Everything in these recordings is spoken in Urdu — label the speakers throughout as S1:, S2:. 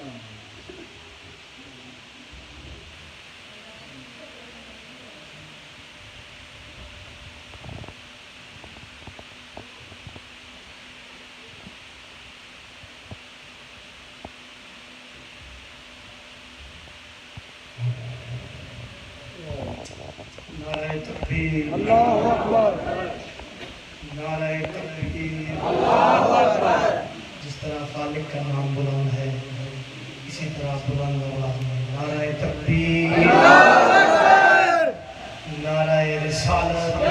S1: نعرہ تکبیر، اللہ اکبر، نعرہ تکبیر، اللہ اکبر۔ جس طرح خالق کا نام بلند ہے اسی طرح بلند آواز میں نعرہ تکبیر، اللہ اکبر، نعرہ رسالت،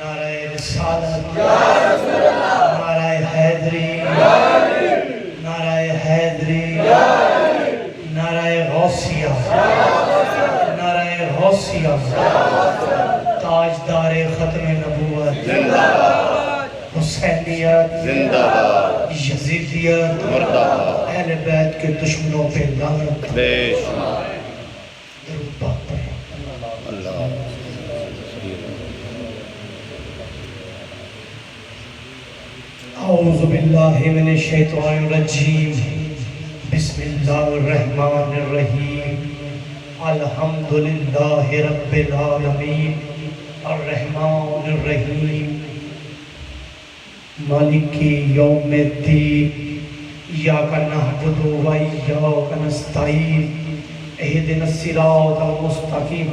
S1: نعرہ رسالت، نعرہ حیدری، نعرہ حیدری، نعرہ غوثیہ، غوثیہ، تاجدار ختم نبوت زندہ باد، حسینیت زندہ باد، یزیدیت مردہ باد، اہل بیت کے دشمنوں پہ لعنت۔ درود پاک پڑھیں۔ اللہ اعوذ باللہ من الشیطان الرجیم، بسم اللہ الرحمن الرحیم، الحمدللہ رب العالمین، الرحمن الرحیم، مالک یوم الدین، ایاک نعبد و ایاک نستعین، اہدنا الصراط المستقیم،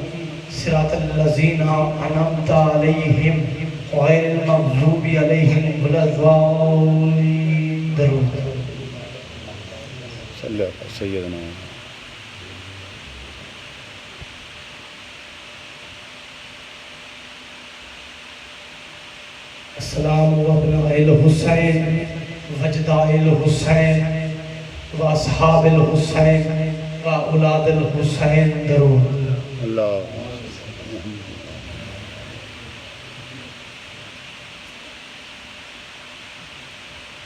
S1: صراط الذین انعمت علیہم غیر المغضوب علیہم ولا الضالین۔ درود صلی اللہ علیہ سیدنا۔ السلام و ابناء الحسین و اجداء الحسین و اصحاب الحسین و اولاد الحسین۔ درود اللہ۔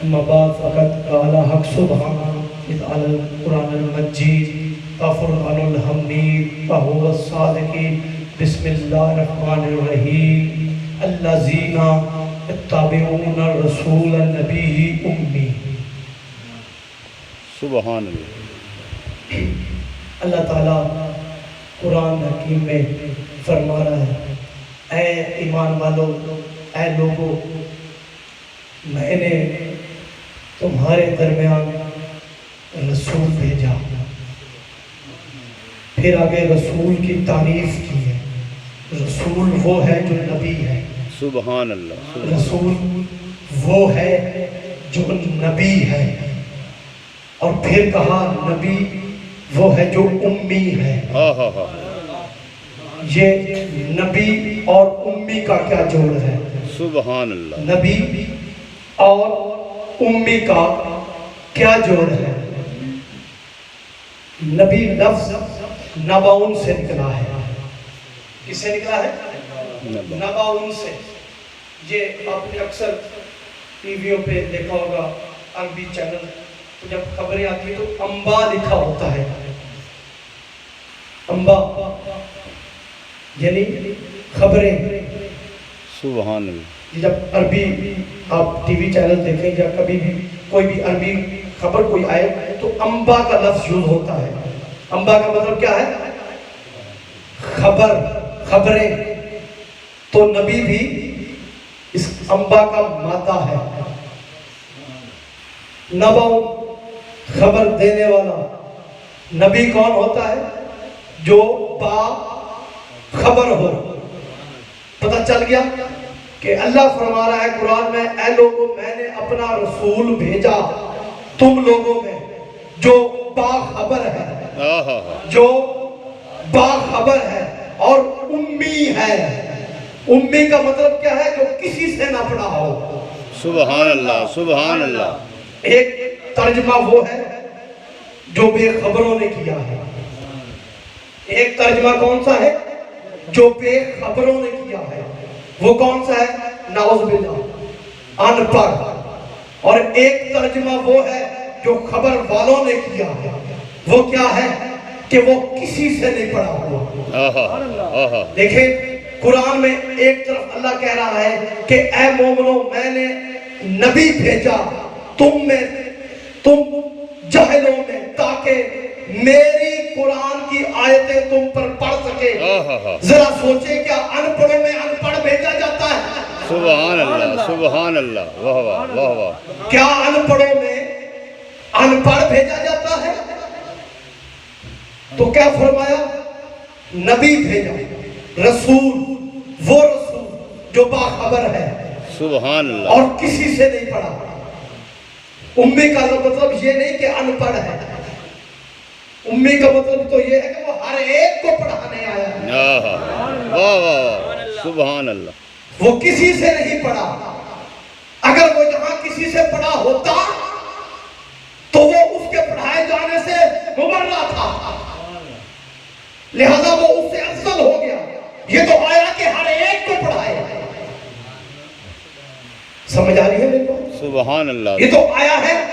S1: اما بعد فقط قال حق سبحانہ اذ علی القرآن المجید ففرقان الحمید فہو الصادقین۔ بسم اللہ الرحمن الرحیم، الذین اتبعون الرسول النبی امی۔ سبحان اللہ۔ اللہ تعالیٰ قرآن حکیم میں فرما رہا ہے، اے ایمان والو، اے لوگو، میں نے تمہارے درمیان رسول بھیجا۔ پھر آگے رسول کی تعریف کی ہے، رسول وہ ہے جو نبی ہے۔ سبحان اللہ۔ رسول وہ ہے جو نبی ہے، اور پھر کہا نبی وہ ہے جو امی ہے۔ یہ نبی اور امی کا کیا جوڑ ہے؟ سبحان اللہ۔ نبی اور امی کا کیا جوڑ ہے؟ نبی لفظ نبعون سے نکلا ہے۔ کس سے نکلا ہے؟ نبعون سے۔ یہ آپ نے اکثر ٹی ویوں پہ دیکھا ہوگا، عربی چینل، تو جب خبریں آتی ہیں تو انبا لکھا ہوتا ہے۔ انبا یعنی خبریں۔ سبحان اللہ۔ جب عربی آپ ٹی وی چینل دیکھیں یا کبھی بھی کوئی بھی عربی خبر کوئی آئے تو انبا کا لفظ یوز ہوتا ہے۔ انبا کا مطلب کیا ہے؟ خبر، خبریں۔ تو نبی بھی اس انبا کا مادہ ہے۔ نبع خبر دینے والا۔ نبی کون ہوتا ہے؟ جو با خبر ہو۔ پتہ چل گیا کہ اللہ فرما رہا ہے قرآن میں، اے لوگوں میں نے اپنا رسول بھیجا تم لوگوں میں جو باخبر ہے، جو باخبر ہے اور امی ہے۔ امی کا مطلب کیا ہے؟ جو کسی سے نہ پڑھا ہو۔ سبحان اللہ، سبحان اللہ۔ ایک ترجمہ وہ ہے جو بے خبروں نے کیا ہے۔ ایک ترجمہ کون سا ہے؟ جو بے خبروں نے کیا ہے۔ وہ کون سا ہے؟ نعوذ باللہ، ان پڑھ۔ اور ایک ترجمہ وہ ہے جو خبر والوں نے کیا ہے۔ وہ کیا ہے؟ کہ وہ کسی سے نہیں پڑھا ہوا۔ دیکھیں قرآن میں ایک طرف اللہ کہہ رہا ہے کہ اے مومنو میں نے نبی بھیجا تم میں، تم جاہلوں میں، تاکہ میری قرآن کی آیتیں تم پر پڑھ سکے۔ ذرا سوچیں، کیا ان پڑھوں میں ان پڑھ بھیجا جاتا ہے؟
S2: سبحان اللہ، سبحان اللہ، واہ واہ واہ واہ۔
S1: کیا ان پڑھوں میں ان پڑھ بھیجا جاتا ہے؟ تو کیا فرمایا؟ نبی بھیجا، رسول، وہ رسول جو باخبر ہے
S2: سبحان اللہ۔
S1: اور کسی سے نہیں پڑھا۔ امی کا مطلب یہ نہیں کہ ان پڑھ ہے، امی کا مطلب تو یہ ہے کہ وہ ہر ایک کو پڑھانے آیا ہے۔
S2: واہ واہ واہ، سبحان اللہ۔
S1: وہ کسی سے نہیں پڑھا۔ اگر وہ یہاں کسی سے پڑھا ہوتا تو وہ اس کے پڑھائے جانے سے مبرہ تھا، لہذا وہ اس سے افضل ہو گیا۔ یہ تو آیا کہ ہر ایک کو پڑھائے۔ سمجھ آ رہی ہے میرے کو؟
S2: سبحان اللہ۔
S1: یہ تو آیا ہے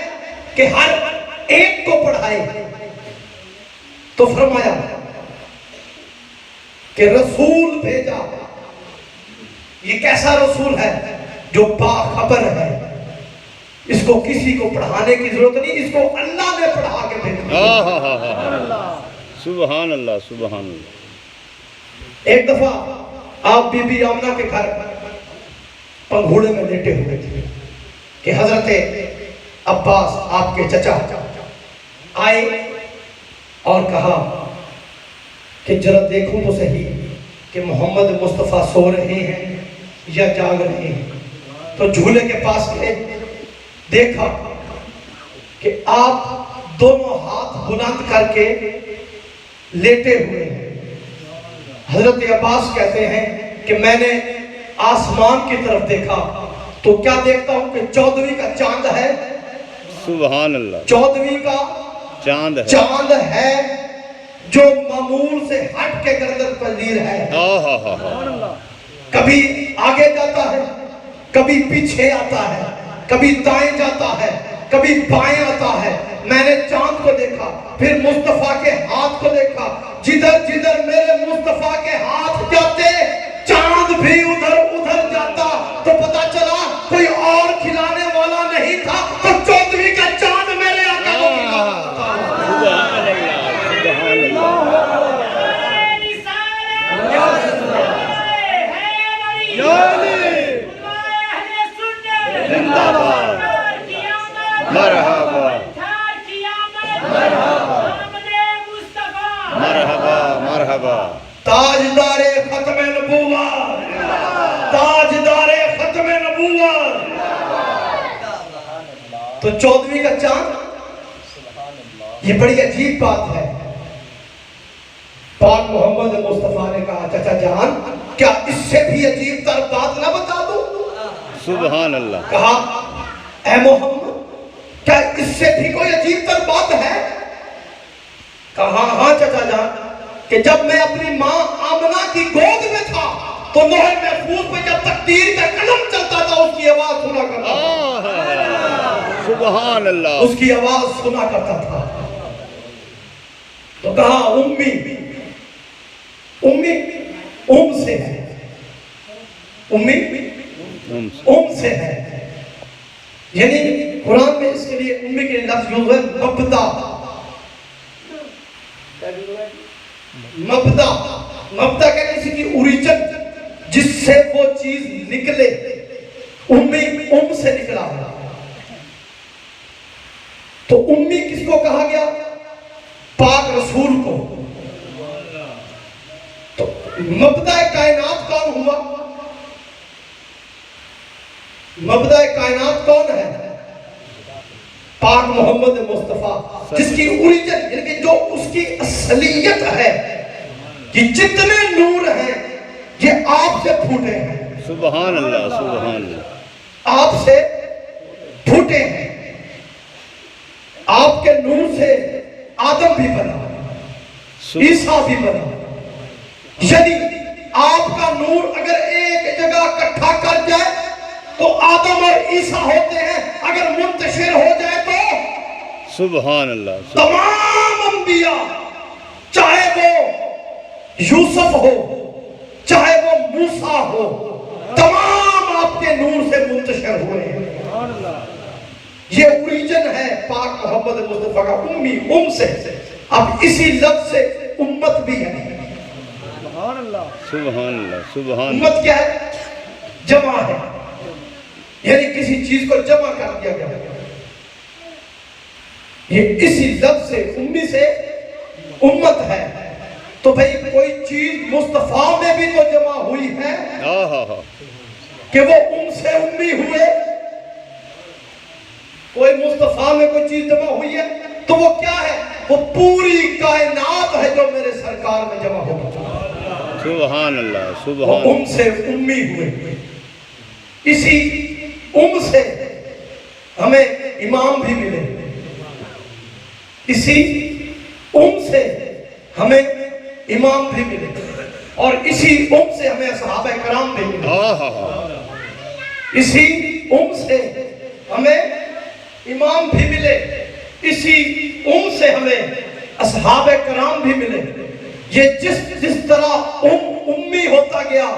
S1: کہ ہر ایک کو پڑھائے۔ تو فرمایا کہ رسول بھیجا۔ یہ کیسا رسول ہے؟ جو باخبر ہے، اس کو کسی کو پڑھانے کی ضرورت نہیں، اس کو اللہ نے پڑھا کے بھیجا۔
S2: سبحان اللہ، سبحان اللہ۔
S1: ایک دفعہ آپ بی بی آمنہ کے گھر پنگھوڑے میں لیٹے ہوئے تھے کہ حضرت عباس آپ کے چچا آئے اور کہا کہ ذرا دیکھوں تو صحیح کہ محمد مصطفیٰ سو رہے ہیں یا جاگ رہے ہیں۔ تو جھولے کے پاس گئے، دیکھا کہ آپ دونوں ہاتھ بلند کر کے لیٹے ہوئے ہیں۔ حضرت عباس کہتے ہیں کہ میں نے آسمان کی طرف دیکھا تو کیا دیکھتا ہوں کہ 14ویں کا چاند ہے۔
S2: سبحان اللہ۔
S1: 14ویں کا چاند ہے جو معمول سے ہٹ کے گردن پذیر ہے۔ کبھی آگے جاتا ہے، کبھی پیچھے آتا ہے، کبھی دائیں جاتا ہے، کبھی بائیں آتا ہے۔ میں نے چاند کو دیکھا، پھر مصطفیٰ کے ہاتھ کو دیکھا۔ جدھر جدھر میرے مصطفیٰ کے ہاتھ جاتے، چاند بھی ادھر ادھر جاتا۔ تو پتا چلا کوئی اور کھلانے والا نہیں تھا، تو 14ویں کا چاند میرے آقا کو کھلاتا تھا۔
S2: سبحان اللہ، سبحان اللہ۔ مرحبا مرحبا مرحبا۔
S1: تاجدار ختم نبوت، تاجدار ختم نبوت۔ تو 14ویں کا چاند، یہ بڑی عجیب بات ہے۔ پاک محمد مصطفیٰ نے کہا چچا جان کیا اس سے بھی عجیب تر بات نہ بتا دوں؟
S2: سبحان اللہ۔
S1: کہا اے محمد کیا اس سے بھی کوئی عجیب تر بات ہے؟ کہا ہاں چچا جان، کہ جب میں اپنی ماں آمنہ کی گود میں تھا تو لوح محفوظ پہ جب تقدیر کا قلم چلتا تھا اس کی آواز سنا کرتا تھا۔
S2: سبحان اللہ۔
S1: اس کی آواز سنا کرتا تھا۔ تو کہا امی، امی ام سے ہے، امی ام سے ہے، یعنی قرآن میں اس کے لیے امی کے لفظ یوز ہے مبدا۔ مبدا، مبدا کہتے ہیں کسی کی اوریجن، جس سے وہ چیز نکلے۔ امی ام سے نکلا ہے۔ تو امی کس کو کہا گیا؟ پاک رسول کو۔ تو مبدأ کائنات کون ہوا؟ مبدأ کائنات کون ہے؟ پاک محمد مصطفیٰ، جس کی اوریجن یعنی کہ جو اس کی اصلیت ہے، یہ جتنے نور ہیں یہ آپ سے پھوٹے ہیں۔
S2: سبحان اللہ، سبحان اللہ۔
S1: آپ سے پھوٹے ہیں۔ آپ کے نور سے آدم بھی بنا، عیسیٰ بھی بنا۔ یعنی آپ کا نور اگر ایک جگہ اکٹھا کر جائے تو آدم اور عیسیٰ ہوتے ہیں، اگر منتشر ہو جائے تو
S2: سبحان اللہ۔
S1: تمام انبیاء، چاہے وہ یوسف ہو چاہے وہ موسیٰ ہو، تمام آپ کے نور سے منتشر ہوئے ہیں۔ یہ اوریجن ہے پاک محمد مصطفیٰ کا امی سے، اب اسی لفظ سے امت بھی ہے۔
S2: سبحان اللہ سبحان
S1: امت کیا ہے؟ جمع ہے، یعنی کسی چیز کو جمع کر دیا گیا۔ یہ اسی لفظ سے امی سے امت ہے، تو بھئی کوئی چیز مصطفیٰ میں بھی تو جمع ہوئی ہے کہ وہ سے امی ہوئے۔ کوئی مصطفیٰ میں کوئی چیز جمع ہوئی ہے تو وہ کیا ہے؟ وہ پوری کائنات ہے جو میرے سرکار میں جمع ہوگی۔
S2: سبحان اللہ سبحان
S1: وہ سے امی ہوئے، اسی سے ہمیں امام بھی ملے، اسی سے ہمیں امام بھی ملے، اور اسی سے ہمیں صحابہ کرام بھی ملے، اسی سے ہمیں امام بھی ملے، اسی سے ہمیں اصحاب کرام بھی ملے۔ یہ جس طرح امی ہوتا گیا،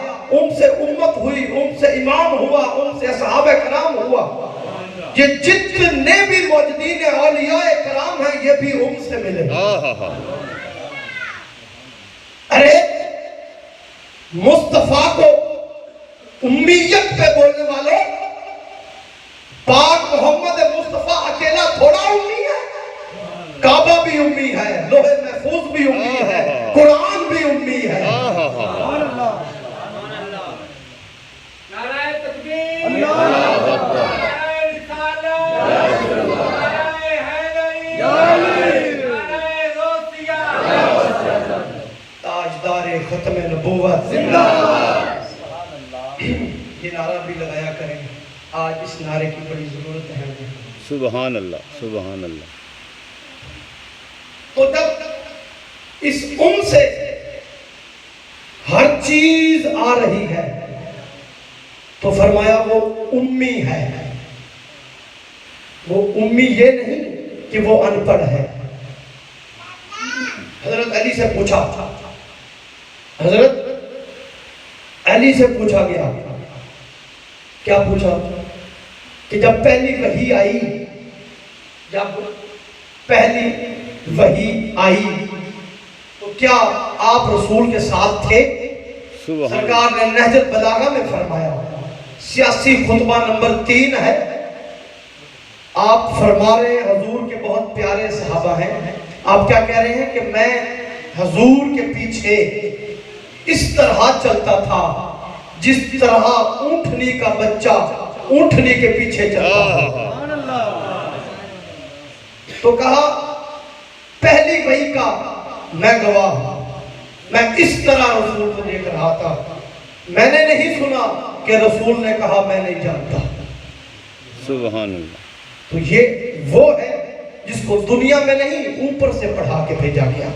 S1: سے امت ہوئی، سے امام ہوا، سے اصحاب کرام ہوا، یہ جتنے بھی موجودین اولیاء کرام ہیں یہ بھی سے ملے۔ ارے مصطفیٰ کو امیت پہ بولنے والوں، پاک محمد مصطفیٰ اکیلا تھوڑا امی ہے، کعبہ بھی امی ہے، لوح محفوظ بھی امی ہے، قرآن بھی امی ہے۔
S3: نعرہ تکبیر،
S2: اللہ اکبر،
S3: نعرہ رسالت، نعرہ حیدری، نعرہ غوثیہ،
S1: تاجدار ختم نبوت زندہ باد۔ یہ نعرہ بھی لگایا کریں، آج اس نعرے کی بڑی ضرورت ہے ہمیں۔
S2: سبحان اللہ سبحان اللہ۔
S1: تو جب اس سے ہر چیز آ رہی ہے تو فرمایا وہ امی ہے۔ وہ امی یہ نہیں کہ وہ ان پڑھ ہے۔ حضرت علی سے پوچھا، حضرت علی سے پوچھا گیا، کیا پوچھا؟ کہ جب پہلی وحی آئی، جب پہلی وحی آئی تو کیا آپ رسول کے ساتھ تھے؟ سرکار نے نہج البلاغہ میں فرمایا، سیاسی خطبہ نمبر 3 ہے، آپ فرما رہے ہیں حضور کے بہت پیارے صحابہ ہیں، آپ کیا کہہ رہے ہیں کہ میں حضور کے پیچھے اس طرح چلتا تھا جس طرح اونٹنی کا بچہ اونٹنی کے پیچھے چلتا ہے۔ تو کہا پہلی وحی کا میں گواہ ہوں، میں اس طرح رسول کو دیکھ رہا تھا، میں نے نہیں سنا کہ رسول نے کہا میں نہیں جانتا۔
S2: سبحان اللہ۔
S1: تو یہ وہ ہے جس کو دنیا میں نہیں اوپر سے پڑھا کے بھیجا گیا،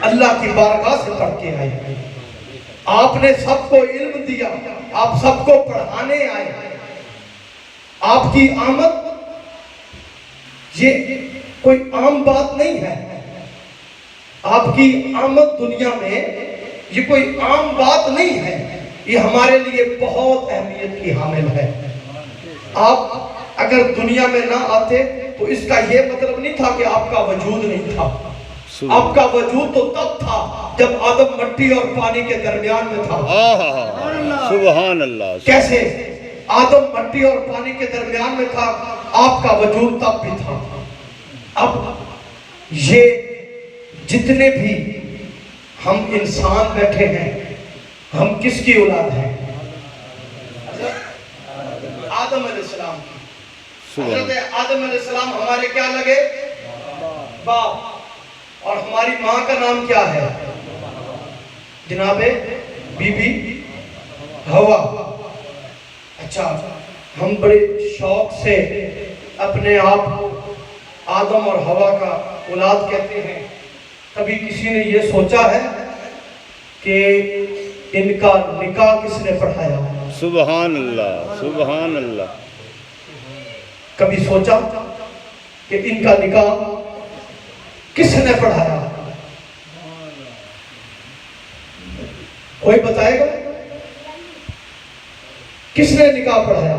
S1: اللہ کی بارگاہ سے پڑھ کے آئے، آپ نے سب کو علم دیا، آپ سب کو پڑھانے آئے۔ آپ کی آمد یہ کوئی عام بات نہیں ہے، آپ کی آمد دنیا میں یہ کوئی عام بات نہیں ہے، یہ ہمارے لیے بہت اہمیت کی حامل ہے۔ آپ اگر دنیا میں نہ آتے تو اس کا یہ مطلب نہیں تھا کہ آپ کا وجود نہیں تھا، آپ کا وجود تو تب تھا جب آدم مٹی اور پانی کے درمیان میں تھا۔
S2: سبحان اللہ۔
S1: کیسے؟ آدم مٹی اور پانی کے درمیان میں تھا، آپ کا وجود تب بھی تھا۔ اب یہ جتنے بھی ہم انسان بیٹھے ہیں، ہم کس کی اولاد ہیں؟ آدم علیہ السلام کی۔ حضرت آدم علیہ السلام ہمارے کیا لگے؟ باپ۔ اور ہماری ماں کا نام کیا ہے؟ جناب بی بی ہوا۔ اچھا، ہم بڑے شوق سے اپنے آپ کو آدم اور ہوا کا اولاد کہتے ہیں۔ کبھی کسی نے یہ سوچا ہے کہ ان کا نکاح کس نے پڑھایا؟
S2: سبحان اللہ سبحان اللہ۔
S1: کبھی سوچا کہ ان کا نکاح کس نے پڑھایا؟ کوئی بتائے گا کس نے نکاح پڑھایا؟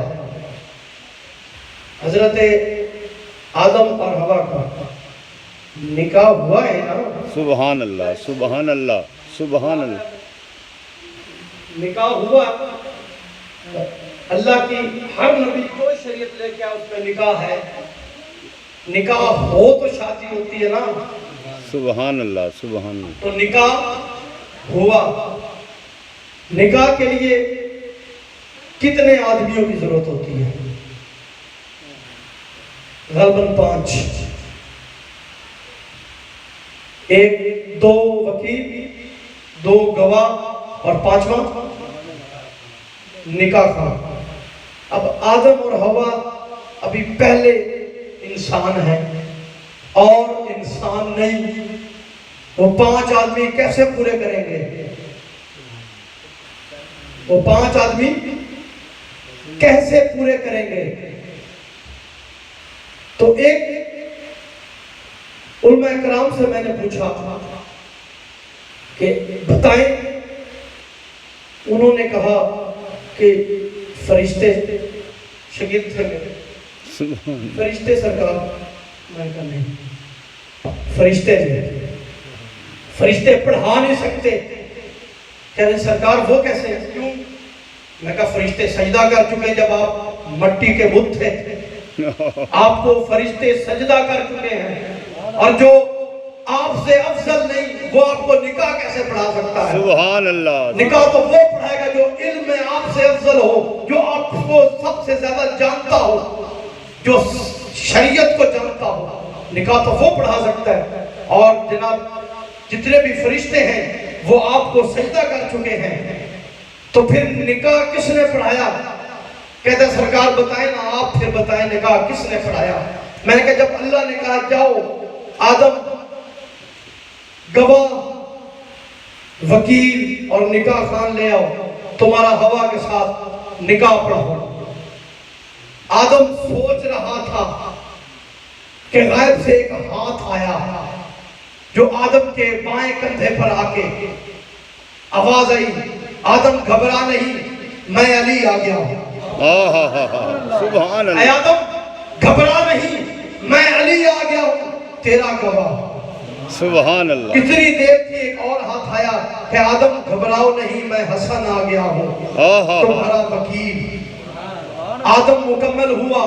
S1: حضرت آدم اور ہوا کا نکاح ہوا ہے نا؟
S2: سبحان اللہ سبحان اللہ سبحان اللہ
S1: نکاح ہوا. اللہ کی ہر نبی کو شریعت لے کے اس میں نکاح ہے. نکاح ہو تو شادی ہوتی ہے نا.
S2: سبحان اللہ سبحان اللہ.
S1: تو نکاح ہوا. نکاح کے لیے کتنے آدمیوں کی ضرورت ہوتی ہے؟ غالباً 5. 1 2 وکیل، 2 گواہ اور 5واں نکاح خواہ. اب آدم اور حوا ابھی پہلے انسان ہیں اور انسان نہیں. وہ 5 آدمی کیسے پورے کریں گے؟ وہ 5 آدمی کیسے پورے کریں گے؟ تو ایک علماء کرام سے میں نے پوچھا کہ بتائیں. انہوں نے کہا کہ فرشتے شاگرد تھے میرے. فرشتے سرکار. میں کہا نہیں، فرشتے جو فرشتے پڑھا نہیں سکتے. کہہ رہے سرکار وہ کیسے؟ کیوں؟ میں کہا فرشتے سجدہ کر چکے جب آپ مٹی کے بت تھے. آپ کو فرشتے سجدہ کر چکے ہیں، اور جو آپ سے افضل نہیں وہ آپ کو نکاح کیسے پڑھا سکتا ہے؟
S2: سبحان اللہ.
S1: نکاح تو وہ پڑھائے گا جو علم میں آپ سے افضل ہو، جو آپ کو سب سے زیادہ جانتا ہو، جو شریعت کو جانتا ہو. نکاح تو وہ پڑھا سکتا ہے. اور جناب جتنے بھی فرشتے ہیں وہ آپ کو سجدہ کر چکے ہیں، تو پھر نکاح کس نے پڑھایا؟ کہتے ہیں سرکار بتائیں نا، آپ پھر بتائیں نکاح کس نے پڑھایا؟ میں نے کہا جب اللہ نے کہا جاؤ آدم گواہ، وکیل اور نکاح خان لے آؤ، تمہارا ہوا کے ساتھ نکاح پڑھاؤ. آدم سوچ رہا تھا کہ غیب سے ایک ہاتھ آیا جو آدم کے بائیں کندھے پر آ کے آواز آئی، آدم گھبرا نہیں، میں علی آ گیا ہوں.
S2: سبحان
S1: اے
S2: اللہ.
S1: آدم گھبرا نہیں، میں علی آ گیا ہوں تیرا گواہ.
S2: سبحان اللہ.
S1: کتنی دیر تھی ایک اور ہاتھ آیا کہ آدم گھبراؤ نہیں، میں حسن آ گیا ہوں تمہارا وکیل. آدم مکمل ہوا،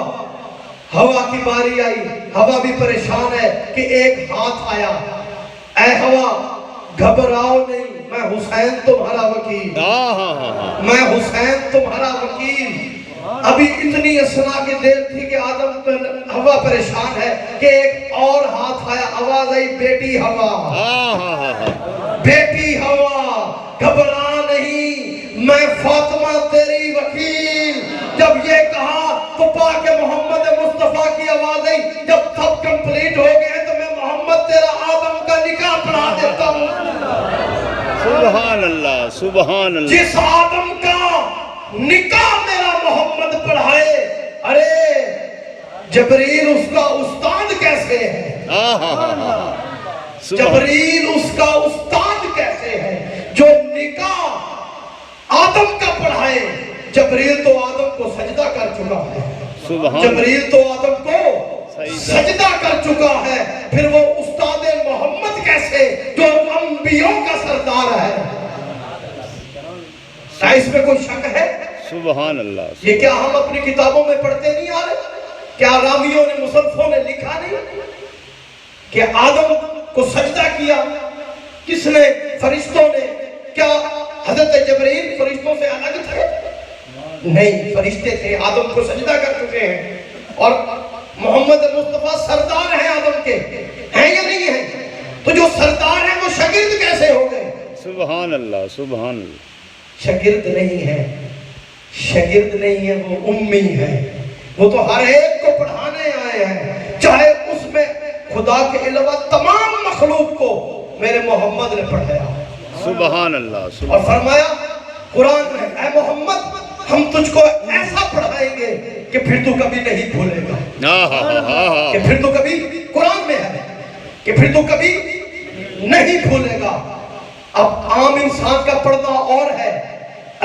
S1: ہوا کی باری آئی. ہوا بھی پریشان ہے کہ ایک ہاتھ آیا. اے ہوا گھبراؤ نہیں، میں حسین تمہارا وکیل. میں حسین تمہارا وکیل. ابھی اتنی اسنا کی دیر تھی کہ آدم ہوا پریشان ہے کہ ایک اور ہاتھ آیا. آواز آئی، بیٹی ہوا، بیٹی ہوا گھبرا نہیں، میں فاطمہ تیری وکیل. جب یہ کہا تو پاک محمد مصطفیٰ کی آواز آئی، جب سب کمپلیٹ ہو گئے تو میں محمد تیرا آدم کا نکاح پڑھا دیتا ہوں.
S2: سبحان اللہ سبحان اللہ.
S1: جس آدم کا نکاح میرا محمد پڑھائے، ارے جبریل اس کا استاد کیسے ہے؟ جبریل اس کا استاد کیسے ہے جو نکاح آدم کا پڑھائے؟ جبریل تو آدم کو سجدہ کر چکا ہے. جبریل تو آدم کو سجدہ کر چکا ہے، پھر وہ استاد محمد کیسے جو انبیاء کا سردار ہے؟ کیا اس میں کوئی شک ہے؟
S2: سبحان اللہ.
S1: یہ کیا ہم اپنی کتابوں میں پڑھتے نہیں آ رہے؟ کیا راویوں نے مصنفوں نے لکھا نہیں کہ آدم کو سجدہ کیا؟ کس نے؟ فرشتوں نے. کیا حضرت جبرائیل فرشتوں سے الگ تھے؟ نہیں، فرشتے تھے، آدم کو سجدہ کر چکے ہیں. اور محمد مصطفیٰ سردار ہیں آدم کے، ہیں یا نہیں ہیں؟ تو جو سردار ہیں وہ شاگرد کیسے ہو گئے؟
S2: سبحان اللہ سبحان اللہ.
S1: شاگرد نہیں ہے، شاگرد نہیں ہے، وہ امی ہے. وہ تو ہر ایک کو پڑھانے آئے ہیں، چاہے اس میں خدا کے علاوہ تمام مخلوق کو میرے محمد نے پڑھایا.
S2: سبحان اللہ.
S1: اور فرمایا قرآن میں، اے محمد ہم تجھ کو ایسا پڑھائیں گے کہ پھر تو کبھی نہیں بھولے گا. کہ پھر تو کبھی، قرآن میں ہے کہ پھر تو کبھی نہیں بھولے گا. اب عام انسان کا پڑھنا اور ہے،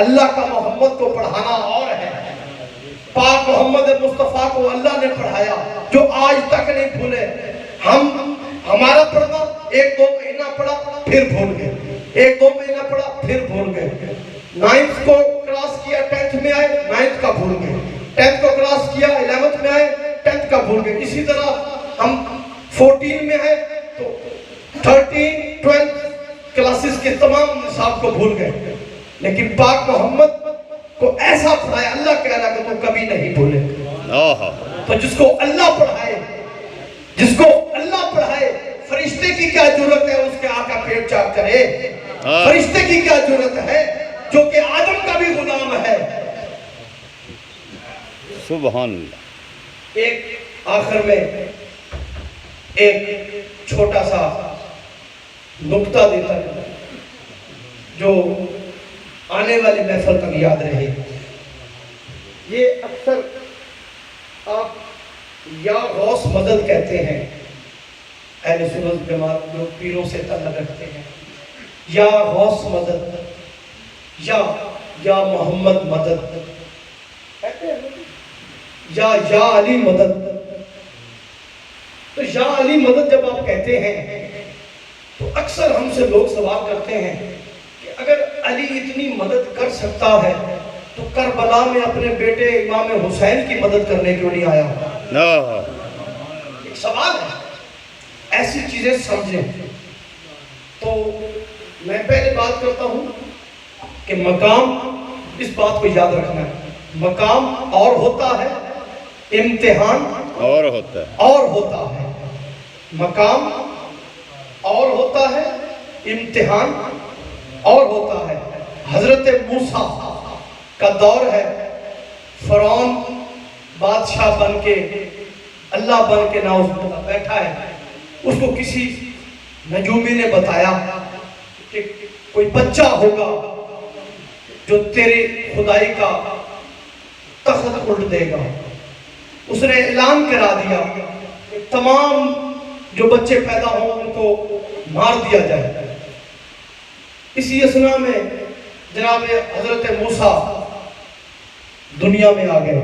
S1: اللہ کا محمد کو پڑھانا اور ہے. پاک محمد مصطفیٰ کو اللہ نے پڑھایا جو آج تک نہیں بھولے. ہمارا پڑھنا 1-2 مہینہ پڑھا پھر بھول گئے, 1-2 مہینہ پڑھا پھر بھول گئے. 9th کو کراس کیا 10th میں آئے 9th کا بھول گئے, 10th کو کراس کیا 11th میں آئے 10th کا بھول گئے. اسی طرح ہم 14 میں آئے تو 13 12 کلاسز کے تمام نصاب کو بھول گئے. لیکن پاک محمد کو ایسا پڑھایا, اللہ کہہ رہا کہ تو کبھی نہیں بھولے. تو جس کو اللہ پڑھائے, جس کو اللہ پڑھائے, فرشتے کی کیا ضرورت ہے اس کے آقا پیٹ چاک کرے؟ فرشتے کی کیا ضرورت ہے جو کہ آدم کا بھی غلام ہے.
S2: سبحان اللہ.
S1: ایک آخر میں ایک چھوٹا سا نکتہ دیتا ہے جو آنے والی محفل تک یاد رہے. یہ اکثر آپ یا غوث مدد کہتے ہیں, اہل سنت جماعت لوگ پیروں سے تعلق رکھتے ہیں, یا غوث مدد یا محمد مدد کہتے ہیں, یا علی مدد. تو یا علی مدد جب آپ کہتے ہیں تو اکثر ہم سے لوگ سوال کرتے ہیں کہ اگر علی اتنی مدد کر سکتا ہے تو کربلا میں اپنے بیٹے امام حسین کی مدد کرنے کیوں نہیں آیا؟ ایک سوال ہے, ایسی چیزیں سمجھیں. تو میں پہلے بات کرتا ہوں کہ مقام, اس بات کو یاد رکھنا ہے, مقام اور ہوتا ہے, امتحان
S2: اور ہوتا ہے.
S1: مقام اور ہوتا ہے, امتحان اور ہوتا ہے. حضرت موسیٰ کا دور ہے, فرعون بادشاہ بن کے اللہ بن کے نہ بیٹھا ہے. اس کو کسی نجومی نے بتایا کہ کوئی بچہ ہوگا جو تیرے خدائی کا تخت الٹ دے گا. اس نے اعلان کرا دیا کہ تمام جو بچے پیدا ہوں ان کو مار دیا جائے. اسی اسنا میں جناب حضرت موسیٰ دنیا میں آ گئے.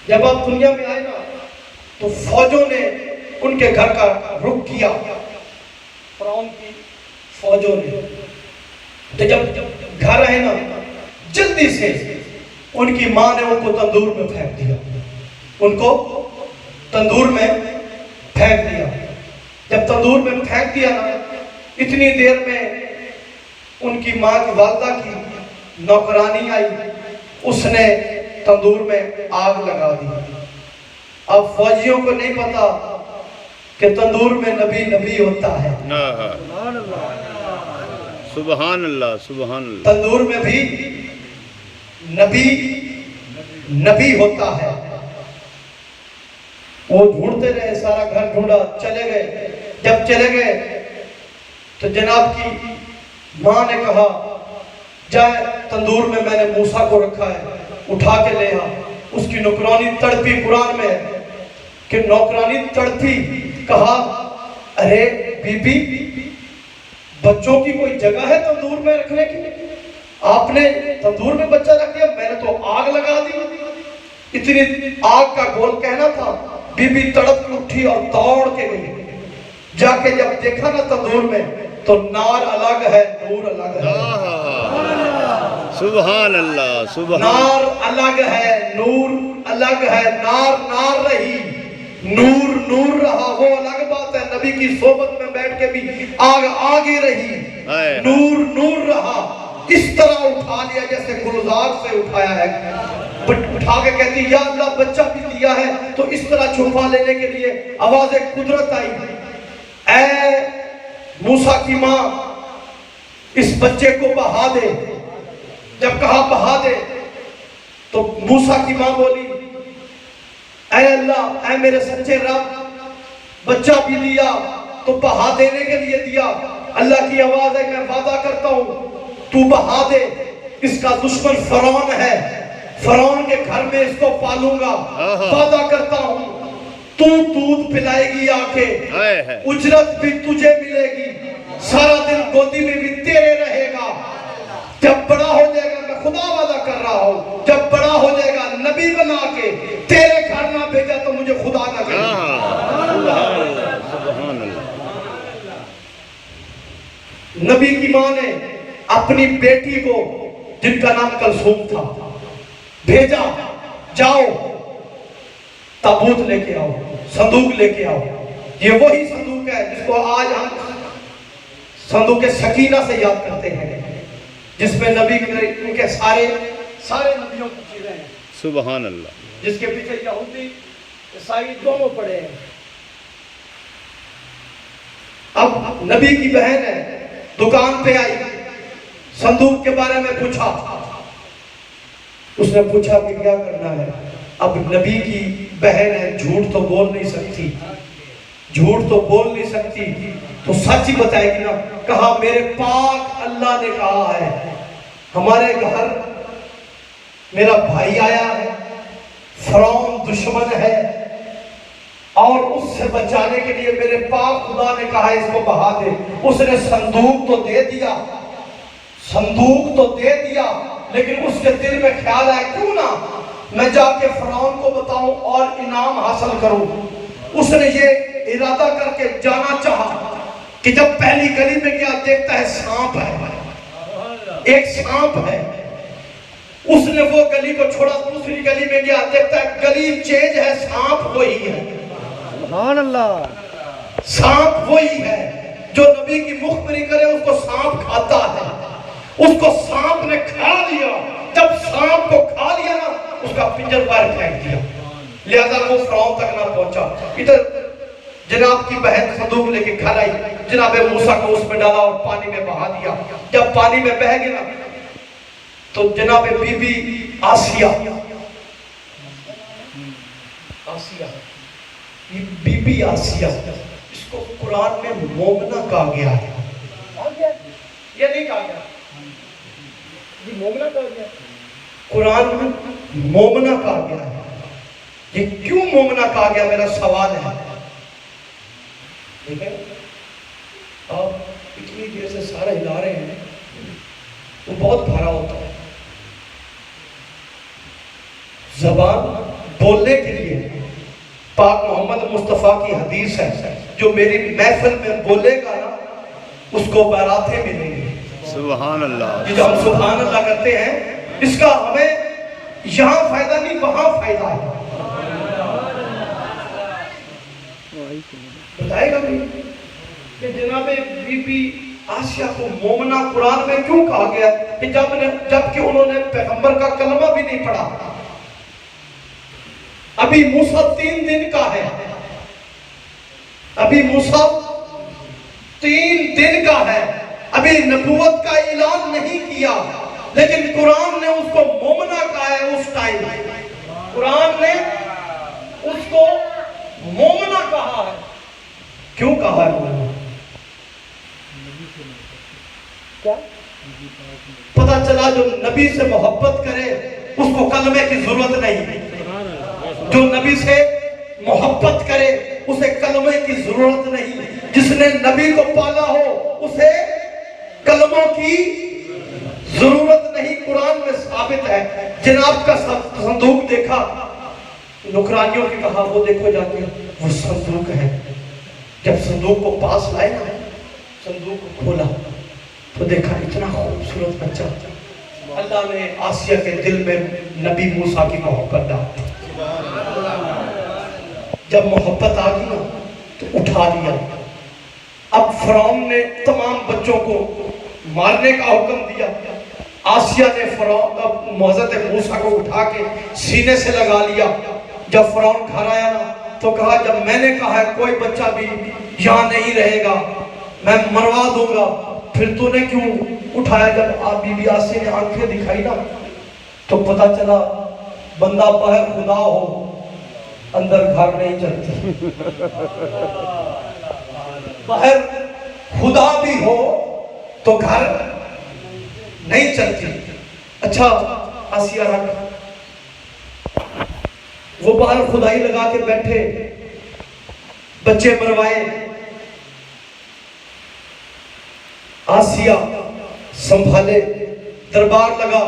S1: جب آپ دنیا میں آئے نا تو فوجوں نے ان کے گھر کا رخ کیا, فرعون کی فوجوں نے. تو جب گھر آئے نا جلدی سے ان کی ماں نے ان کو تندور میں پھینک دیا, ان کو تندور میں پھینک دیا. جب تندور میں پھینک دیا نا, اتنی دیر میں ان کی ماں کی والدہ کی نوکرانی آئی, اس نے تندور میں آگ لگا دی. اب فوجیوں کو نہیں پتا کہ تندور میں نبی ہوتا ہے.
S2: سبحان اللہ سبحان اللہ.
S1: تندور میں بھی نبی ہوتا ہے. وہ ڈھونڈتے رہے, سارا گھر ڈھونڈا, چلے گئے. جب چلے گئے تو جناب کی ماں نے کہا جائے تندور میں نے موسیٰ کو رکھا ہے, اٹھا کے لے آ. اس کی نوکرانی تڑپی, قرآن میں ہے کہ نوکرانی تڑپی, کہا ارے بی بی بچوں کی کوئی جگہ ہے تندور میں رکھنے کی؟ آپ نے تندور میں بچہ رکھ دیا, میں نے تو آگ لگا دی. اتنی آگ کا گول کہنا تھا. بی بی تڑپ کے اٹھی اور دوڑ کے گئی. جا کے جب دیکھا نا تندور میں تو نار الگ ہے, نور الگ ہے.
S2: سبحان اللہ سبحان.
S1: نار الگ ہے, نور الگ ہے. نار رہی, نور رہا, وہ الگ بات ہے. نبی کی صحبت میں بیٹھ کے بھی آگ ہی رہی, نور رہا. اس طرح اٹھا لیا جیسے گلزار سے اٹھایا ہے. اٹھا کے کہتی یا اللہ بچہ بھی دیا ہے. تو اس طرح چھپا لینے کے لیے آواز قدرت آئی, اے موسیٰ کی ماں اس بچے کو بہا دے. جب کہا بہا دے تو موسیٰ کی ماں بولی اے اللہ, اے میرے سچے رب, بچہ بھی دیا تو بہا دینے کے لیے دیا. اللہ کی آواز ہے میں وعدہ کرتا ہوں تو بہا دے. اس کا دشمن فرعون ہے, فرعون کے گھر میں اس کو پالوں گا. وعدہ کرتا ہوں تو دودھ پلائے گی آ کے, اجرت بھی تجھے ملے گی, سارا دن گودی میں بھی تیرے رہے گا. جب بڑا ہو جائے گا, میں خدا وعدہ کر رہا ہوں, جب بڑا ہو جائے گا نبی بنا خدا نہ کرے.
S2: سبحان اللہ.
S1: نبی کی ماں نے اپنی بیٹی کو جن کا نام کلثوم تھا بھیجا، جاؤ تابوت لے کے آؤ، صندوق لے کے آؤ. یہ وہی صندوق ہے جس کو آج ہم صندوق سکینہ سے یاد کرتے ہیں، جس میں نبی کے سارے نبیوں کو چیزیں ہیں،
S2: سبحان اللہ.
S1: جس کے پیچھے یہودی عیسائی دونوں پڑے ہیں. اب نبی کی بہن ہے، دکان پہ آئی، صندوق کے بارے میں پوچھا. اس نے پوچھا کہ کیا کرنا ہے. اب نبی کی بہن ہے، جھوٹ تو بول نہیں سکتی، تو سچ ہی بتائے گی نا. کہا میرے پاک اللہ نے کہا ہے ہمارے گھر میرا بھائی آیا ہے، فرعون دشمن ہے، اور اس سے بچانے کے لیے میرے پاک خدا نے کہا اس کو بہا دے. اس نے صندوق تو دے دیا لیکن اس کے دل میں خیال آیا کیوں نہ میں جا کے فرعون کو بتاؤں اور انعام حاصل کروں. اس نے یہ ارادہ کر کے جانا چاہا کہ جب پہلی گلی میں گیا دیکھتا ہے سانپ ہے، ایک سانپ ہے. اس نے وہ گلی کو چھوڑا، دوسری گلی میں گیا دیکھتا ہے گلی چینج ہے، سانپ وہی ہے.
S4: سبحان اللہ.
S1: سانپ وہی ہے. جو نبی کی مخبری کرے اس کو سانپ کھاتا ہے. اس کو سانپ نے کھا لیا. جب سانپ کو کھا لیا نا اس کا پنجر باہر پھینک دیا، لہذا وہ فرعون تک نہ پہنچا. ادھر جناب کی بہن صندوق لے کے گھر آئی، جناب موسیٰ کو اس میں ڈالا اور پانی میں بہا دیا. جب پانی میں بہہ گیا تو جناب بی بی آسیہ اس کو قرآن میں مومنہ کہا گیا ہے. یہ نہیں کہا گیا مومنہ کہا گیا، قرآن میں مومنہ کہا گیا ہے. یہ کیوں مومنہ کہا گیا میرا سوال ہے. دیکھیں آپ اتنی دیر سے سارا ہلا رہے ہیں تو بہت بھارا ہوتا ہے. زبان بولنے کے لیے پاک محمد مصطفیٰ کی حدیث ہے، جو میری محفل میں بولے گا نا اس کو باراتیں ملیں گی.
S2: سبحان اللہ.
S1: جو ہم سبحان اللہ کرتے ہیں اس کا ہمیں یہاں فائدہ نہیں وہاں فائدہ ہے. بتائے گا بھی کہ جناب بی بی آسیہ کو مومنہ قرآن میں کیوں کہا گیا کہ جب کہ انہوں نے پیغمبر کا کلمہ بھی نہیں پڑھا. ابھی موسیٰ 3 دن کا ہے، ابھی موسیٰ 3 دن کا ہے، ابھی نبوت کا اعلان نہیں کیا، لیکن قرآن نے اس کو مومنہ کہا ہے. اس ٹائم قرآن نے اس کو مومنہ کہا ہے. کیوں کہا ہے مومنہ؟ کیا پتہ چلا جو نبی سے محبت کرے اس کو کلمے کی ضرورت نہیں. جو نبی سے محبت کرے اسے کلمے کی ضرورت نہیں. جس نے نبی کو پالا ہو اسے کلموں کی ضرورت نہیں. قرآن میں ثابت ہے. جناب کا صندوق دیکھا، نوکرانیوں نے کہا وہ دیکھو جا کے وہ صندوق ہے. جب صندوق کو پاس لائے نا، صندوق کو کھولا تو دیکھا اتنا خوبصورت بچہ. اللہ نے آسیہ کے دل میں نبی موسیٰ کی محبت ڈالی. جب محبت آ گئی نا تو اٹھا لیا. اب فرعون نے تمام بچوں کو مارنے کا حکم دیا. آسیہ نے حضرت موسیٰ کو اٹھا کے سینے سے لگا لیا. جب فرعون گھر آیا نا تو کہا جب میں نے کہا ہے کوئی بچہ بھی یہاں نہیں رہے گا میں مروا دوں گا، پھر تو نے کیوں اٹھایا؟ جب بی بی آسیہ نے آنکھیں دکھائی نا تو پتہ چلا بندہ باہر خدا ہو اندر گھر نہیں چلتی. باہر خدا بھی ہو تو گھر نہیں چلتی. اچھا آسیہ رکھ، وہ باہر خدائی لگا کے بیٹھے، بچے مروائے. آسیہ سنبھالے، دربار لگا،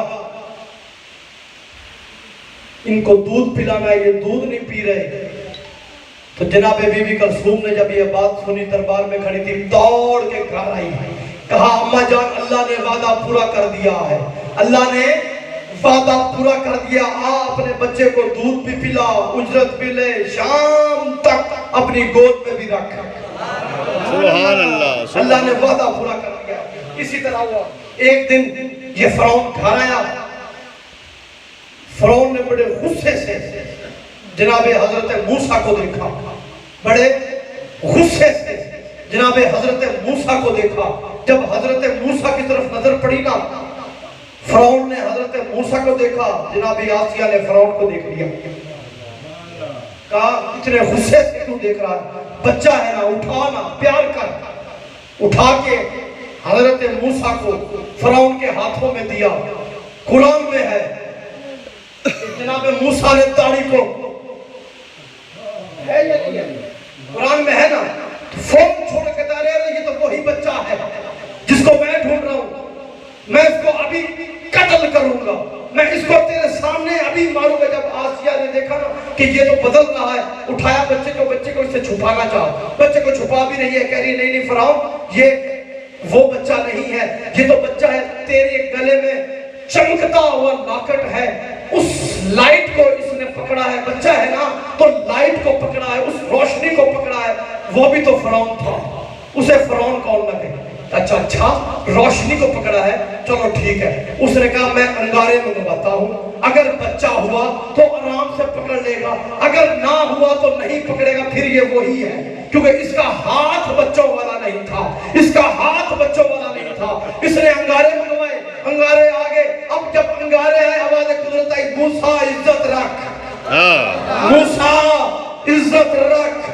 S1: ان کو دودھ پلانا ہے، یہ دودھ نہیں پی رہے. تو جناب بی بی کلثوم نے جب یہ بات سنی دربار میں کھڑی تھی، دوڑ کے گھر آئی، کہا اماں جان اللہ نے وعدہ پورا کر دیا ہے، اللہ نے وعدہ پورا کر دیا، اپنے بچے کو دودھ بھی پلا، اجرت بھی لے، شام تک اپنی گود میں بھی رکھ۔
S2: سبحان اللہ،
S1: اللہ نے وعدہ پورا کر دیا۔ اسی طرح ہوا ایک دن یہ فرعون گھر آیا، فرعون نے بڑے غصے سے جناب حضرت موسیٰ کو دیکھا، بڑے غصے سے جناب حضرت موسیٰ کو دیکھا۔ جب حضرت موسیٰ کی طرف نظر پڑی نا، فرعون نے حضرت موسیٰ کو دیکھا، جناب آسیہ نے فرعون کو دیکھ لیا، کہا اتنے غصے سے کیوں دیکھ رہا ہے، بچہ ہے نا، اٹھانا، پیار کر۔ اٹھا کے حضرت موسیٰ کو فرعون کے ہاتھوں میں دیا۔ قرآن میں ہے جناب موسیٰ نے داڑھی کو، ہے یا نہیں ہے؟ قرآن میں ہے نا، فون چھوڑ کے دارے رہے، یہ تو وہی بچہ ہے جس کو میں ڈھونڈ رہا ہوں، میں اس کو ابھی قتل کروں گا، میں اس کو تیرے سامنے ابھی ماروں گا۔ جب آسیہ نے دیکھا نا کہ یہ تو بدل رہا ہے، اٹھایا بچے کو اس سے چھپانا چاہا، بچے کو چھپا بھی نہیں ہے، کہہ رہی نہیں فرعون یہ وہ بچہ نہیں ہے، یہ تو بچہ ہے، تیرے گلے میں چمکتا ہوا لاکٹ ہے، اس لائٹ کو اس نے پکڑا ہے، بچہ ہے نا تو لائٹ کو پکڑا ہے، اس روشنی کو پکڑا ہے، وہ بھی تو فرعون تھا، اسے فرعون کون لگے؟ اچھا روشنی کو پکڑا ہے، چلو ٹھیک ہے۔ اس نے کہا میں انگارے میں منگواتا ہوں، اگر بچہ ہوا تو آرام سے پکڑ لے گا، اگر نہ ہوا تو نہیں پکڑے گا، پھر یہ وہی ہے، کیونکہ اس کا ہاتھ بچوں والا نہیں تھا، اس کا ہاتھ بچوں والا نہیں تھا۔ اس نے انگارے منگوائے، انگارے آگے، اب جب انگارے آئے آواز قدرت آئی، موسیٰ عزت رکھ، موسیٰ عزت رکھ۔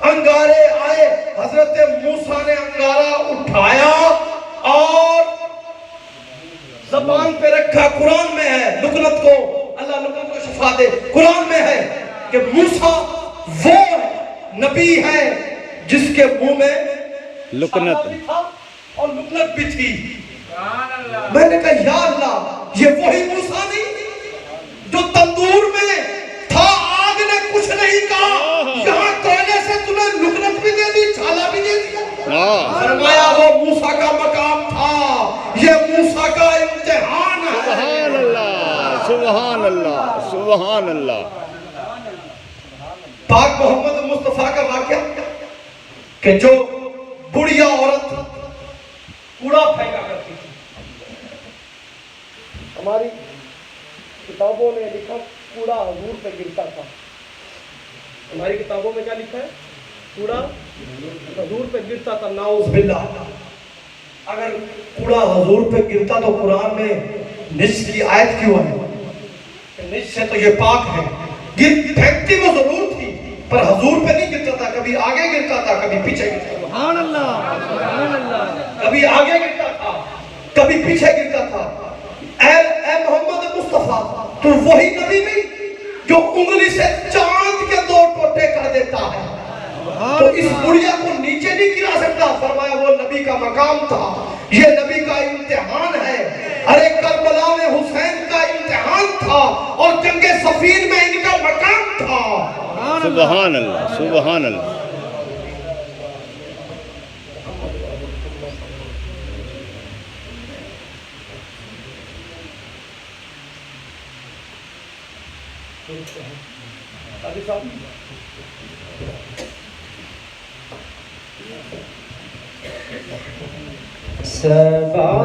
S1: انگارے آئے، حضرت موسیٰ نے انگارہ اٹھایا اور زبان پہ رکھا۔ قرآن میں ہے، لکنت کو اللہ لکنت کو شفا دے، قرآن میں ہے کہ موسیٰ وہ نبی ہے جس کے منہ میں
S2: لکنت
S1: بھی تھا اور لکنت بھی تھی۔ میں نے کہا یا اللہ، یہ وہی موسیٰ نہیں جو تندور میں تھا، آگ نے کچھ نہیں کہا، یہاں کوئلے سے تمہیں لکنت بھی دے دی، چھالا بھی دے دیا۔ فرمایا وہ موسیٰ کا مقام تھا، یہ موسیٰ کا امتحان ہے۔
S2: سبحان اللہ، سبحان اللہ، سبحان اللہ۔
S1: پاک محمد مصطفیٰ کا واقعہ کہ جو بڑھیا عورت کوڑا پھینکا کرتی تھی، ہماری کتابوں میں لکھا کوڑا حضور پہ گرتا تھا، ہماری کتابوں میں کیا لکھا ہے؟ کوڑا حضور پہ گرتا تھا، نعوذ باللہ۔ اگر کوڑا حضور پہ گرتا تو قرآن میں نجس کی آیت کیوں ہے؟ نجس سے تو یہ پاک ہے، پھینکتی وہ ضرور تھی پر حضور پہ نہیں گرتا تھا، کبھی آگے گرتا تھا کبھی پیچھے گرتا تھا،
S4: سبحان اللہ، سبحان اللہ،
S1: کبھی آگے گرتا تھا کبھی پیچھے گرتا تھا۔ اے محمد مصطفیٰ، تو وہی نبی نہیں جو انگلی سے چاند کے 2 ٹوٹے کر دیتا ہے، تو اس بڑھیا کو نیچے نہیں گرا سکتا۔ فرمایا وہ نبی کا مقام تھا، یہ نبی کا امتحان ہے۔ ارے کربلا میں حسین کا امتحان تھا اور جنگ صفین میں ان کا مقام تھا۔
S2: سبحان اللہ، سبحان اللہ۔
S1: سبا